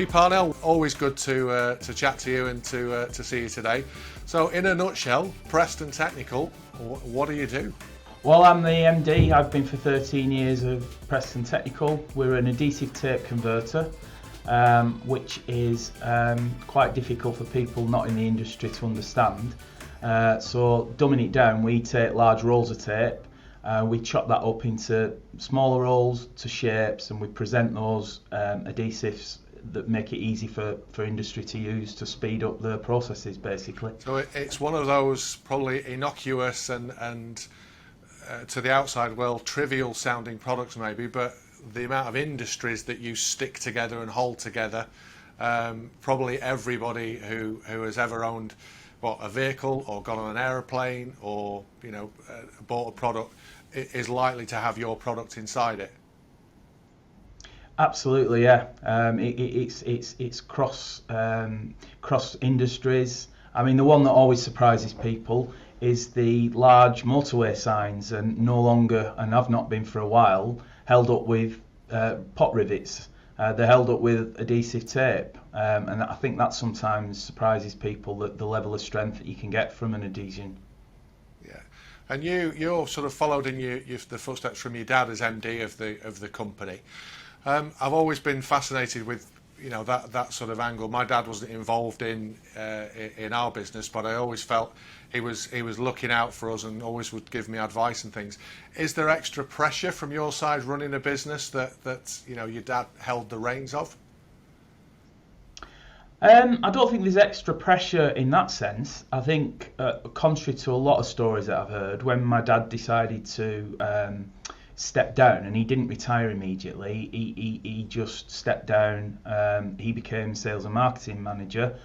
Lee Parnell, always good to chat to you and to see you today. So, in a nutshell, Preston Technical, what do you do? Well, I'm the MD. I've been for 13 years of Preston Technical. We're an adhesive tape converter, which is quite difficult for people not in the industry to understand. So, dumbing it down, we take large rolls of tape, we chop that up into smaller rolls to shapes, and we present those adhesives that make it easy for industry to use to speed up the processes, basically. So it's one of those probably innocuous and to the outside world trivial sounding products maybe, but the amount of industries that you stick together and hold together, probably everybody who has ever owned a vehicle or got on an aeroplane or bought a product is likely to have your product inside it. Absolutely, yeah. It's cross industries. I mean, the one that always surprises people is the large motorway signs, and no longer, and have not been for a while, held up with pot rivets. They're held up with adhesive tape, and I think that sometimes surprises people, that the level of strength that you can get from an adhesion. Yeah, and you're sort of followed in the footsteps from your dad as MD of the company. I've always been fascinated with that sort of angle. My dad wasn't involved in our business, but I always felt he was looking out for us and always would give me advice and things. Is there extra pressure from your side running a business that your dad held the reins of? I don't think there's extra pressure in that sense. I think, contrary to a lot of stories that I've heard, when my dad decided to stepped down, and he didn't retire immediately, he just stepped down. He became sales and marketing manager,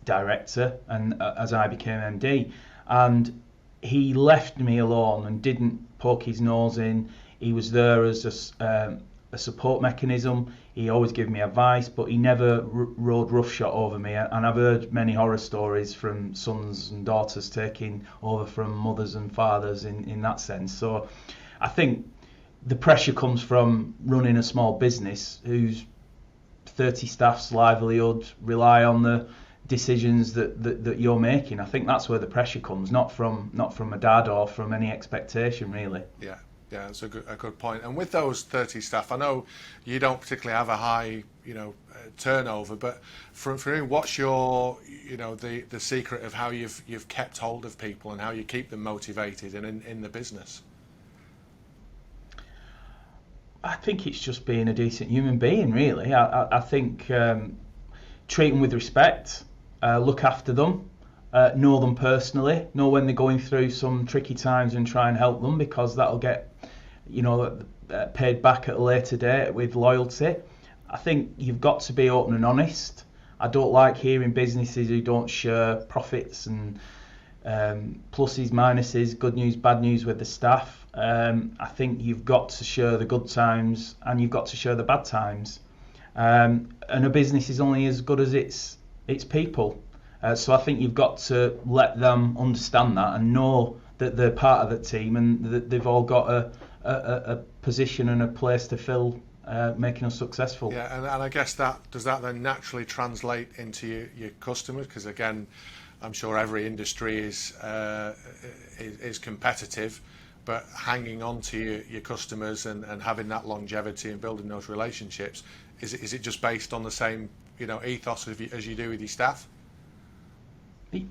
director, and as I became MD, and he left me alone and didn't poke his nose in. He was there as a support mechanism. He always gave me advice, but he never rode roughshod over me, and I've heard many horror stories from sons and daughters taking over from mothers and fathers in that sense. So I think the pressure comes from running a small business whose 30 staff's livelihood rely on the decisions that you're making. I think that's where the pressure comes, not from a dad or from any expectation, really. Yeah, that's a good point. And with those 30 staff, I know you don't particularly have a high turnover, but for you, what's your the secret of how you've kept hold of people and how you keep them motivated and in the business? I think it's just being a decent human being, really. I think treat them with respect, look after them, know them personally, know when they're going through some tricky times and try and help them, because that'll get paid back at a later date with loyalty. I think you've got to be open and honest. I don't like hearing businesses who don't share profits and pluses, minuses, good news, bad news with the staff. I think you've got to share the good times and you've got to share the bad times. And a business is only as good as its people. So I think you've got to let them understand that and know that they're part of the team and that they've all got a position and a place to fill, making us successful. Yeah, and I guess does that then naturally translate into your customers? Because again, I'm sure every industry is competitive, but hanging on to your customers and having that longevity and building those relationships, is it just based on the same ethos as you do with your staff?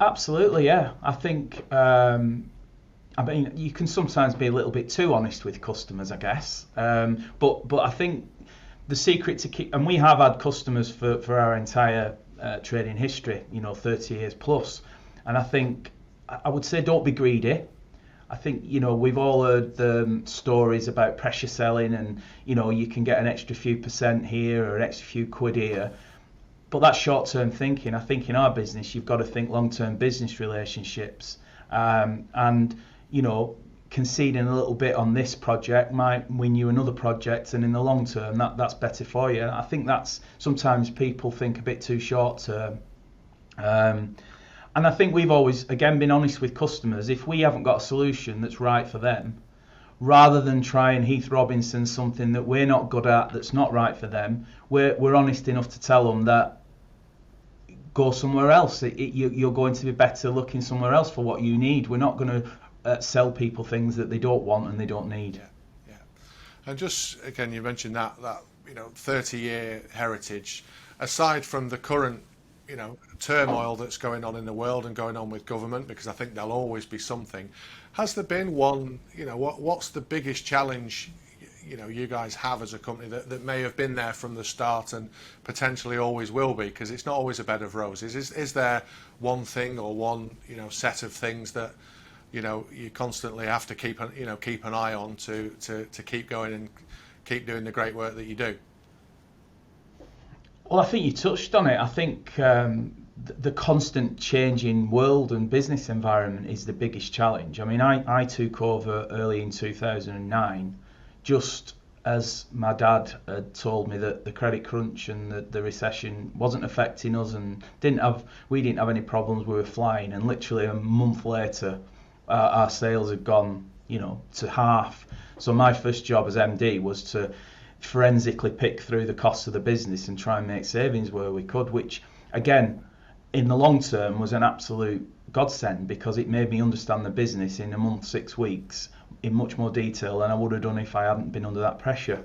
Absolutely, yeah. I think you can sometimes be a little bit too honest with customers, I guess. But I think the secret to keep, and we have had customers for our entire trading history, 30 years plus, and I think I would say don't be greedy. I think we've all heard the stories about pressure selling, and you can get an extra few percent here or an extra few quid here, but that's short-term thinking. I think in our business you've got to think long-term business relationships, and conceding a little bit on this project might win you another project, and in the long term that's better for you. I think that's sometimes people think a bit too short-term. And I think we've always, again, been honest with customers. If we haven't got a solution that's right for them, rather than try and Heath Robinson something that we're not good at, that's not right for them. We're honest enough to tell them that go somewhere else. You're going to be better looking somewhere else for what you need. We're not going to sell people things that they don't want and they don't need. Yeah. And just again, you mentioned that 30-year heritage. Aside from the current turmoil that's going on in the world and going on with government, because I think there'll always be something. Has there been one? What's the biggest challenge you guys have as a company that may have been there from the start and potentially always will be, because it's not always a bed of roses? Is there one thing or one set of things that you constantly have to keep an eye on to keep going and keep doing the great work that you do? Well, I think you touched on it. I think the constant changing world and business environment is the biggest challenge. I mean, I took over early in 2009, just as my dad had told me that the credit crunch and the recession wasn't affecting us, and we didn't have any problems. We were flying, and literally a month later, our sales had gone, to half. So my first job as MD was to forensically pick through the costs of the business and try and make savings where we could, which again in the long term was an absolute godsend, because it made me understand the business in a month, 6 weeks, in much more detail than I would have done if I hadn't been under that pressure.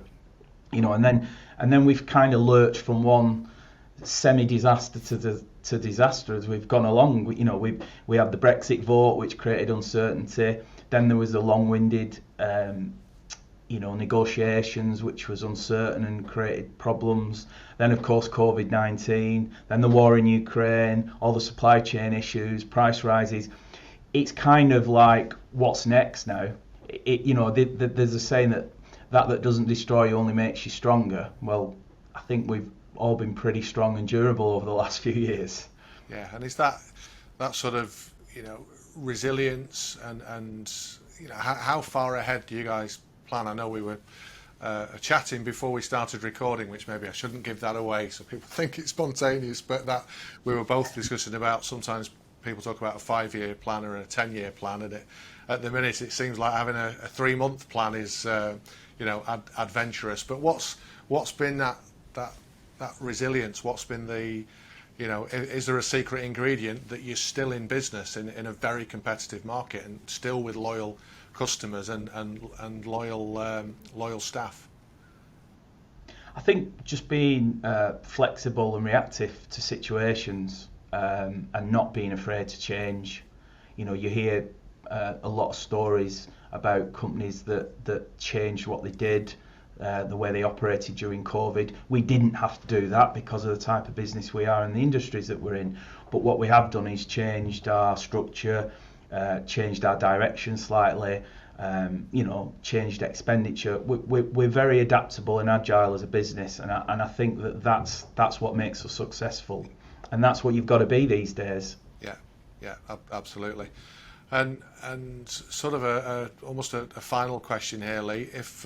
And then we've kind of lurched from one semi-disaster to disaster as we've gone along. We had the Brexit vote, which created uncertainty. Then there was the long-winded negotiations, which was uncertain and created problems. Then, of course, COVID-19, then the war in Ukraine, all the supply chain issues, price rises. It's kind of like, what's next now? There's a saying that doesn't destroy you only makes you stronger. Well, I think we've all been pretty strong and durable over the last few years. Yeah, and is that sort of resilience and how far ahead do you guys plan? I know we were chatting before we started recording, which maybe I shouldn't give that away so people think it's spontaneous, but that we were both discussing about, sometimes people talk about a 5-year plan or a 10-year plan, and at the minute it seems like having a 3-month plan is adventurous. But what's been that resilience? What's been the is there a secret ingredient that you're still in business in a very competitive market and still with loyal customers and loyal staff? I think just being flexible and reactive to situations, and not being afraid to change. You hear a lot of stories about companies that changed what they did, the way they operated during COVID. We didn't have to do that because of the type of business we are and the industries that we're in. But what we have done is changed our structure, changed our direction slightly, changed expenditure. We're very adaptable and agile as a business, and I think that's what makes us successful, and that's what you've got to be these days. Yeah, absolutely. And sort of almost a final question here, Lee. If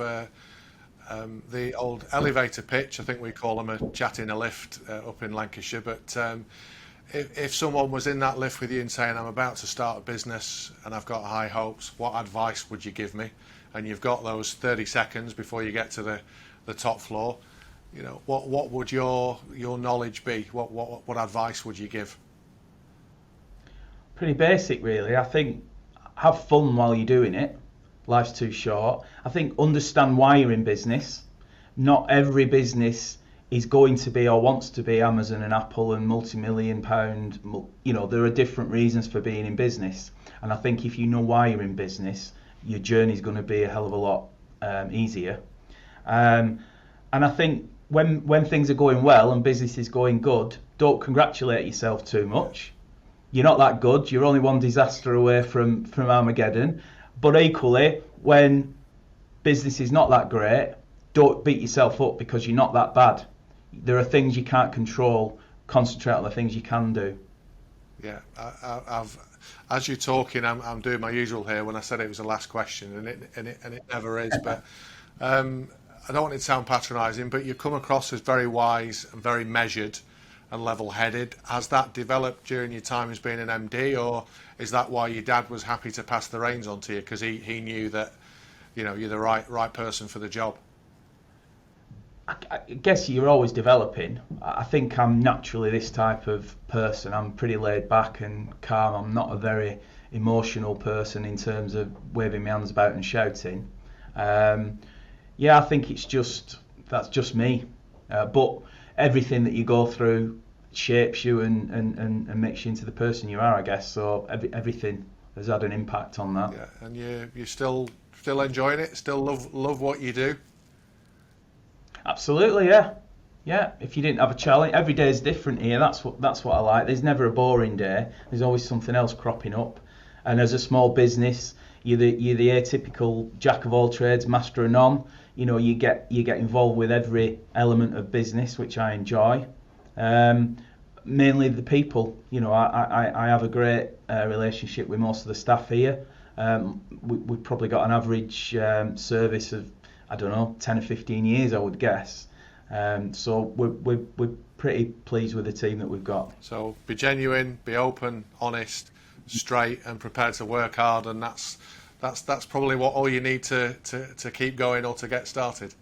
the old elevator pitch, I think we call them a chat in a lift up in Lancashire, but if someone was in that lift with you and saying, I'm about to start a business and I've got high hopes, what advice would you give me? And you've got those 30 seconds before you get to the top floor. What would your knowledge be? What advice would you give? Pretty basic, really. I think have fun while you're doing it. Life's too short. I think understand why you're in business. Not every business is going to be or wants to be Amazon and Apple and multi-million pound. There are different reasons for being in business. And I think if you know why you're in business, your journey's going to be a hell of a lot easier. And I think when things are going well and business is going good, don't congratulate yourself too much. You're not that good. You're only one disaster away from Armageddon. But equally, when business is not that great, don't beat yourself up because you're not that bad. There are things you can't control. Concentrate on the things you can do. Yeah, as you're talking, I'm doing my usual here when I said it was the last question, and it never is. But I don't want it to sound patronising, but you come across as very wise and very measured and level-headed. Has that developed during your time as being an MD, or is that why your dad was happy to pass the reins on to you, because he knew that you're the right person for the job? I guess you're always developing. I think I'm naturally this type of person. I'm pretty laid back and calm. I'm not a very emotional person in terms of waving my hands about and shouting. Yeah, I think that's just me. But everything that you go through shapes you and makes you into the person you are, I guess. So everything has had an impact on that. Yeah, and you're still enjoying it. Still love what you do. Absolutely, yeah. Yeah, if you didn't have a challenge, every day is different here. That's what I like. There's never a boring day. There's always something else cropping up. And as a small business, you're the atypical jack of all trades, master of none. You get involved with every element of business, which I enjoy. Mainly the people. I have a great relationship with most of the staff here. We've probably got an average service of, I don't know, 10 or 15 years, I would guess. So we're pretty pleased with the team that we've got. So be genuine, be open, honest, straight, and prepared to work hard, and that's probably all you need to keep going or to get started.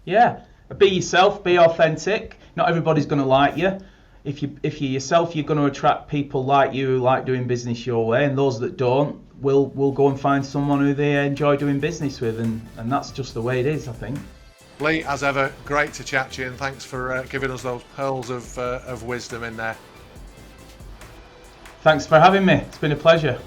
Yeah, be yourself, be authentic. Not everybody's going to like you. If you're yourself, you're going to attract people like you who like doing business your way, and those that don't will go and find someone who they enjoy doing business with, and that's just the way it is, I think. Lee, as ever, great to chat to you, and thanks for giving us those pearls of wisdom in there. Thanks for having me. It's been a pleasure.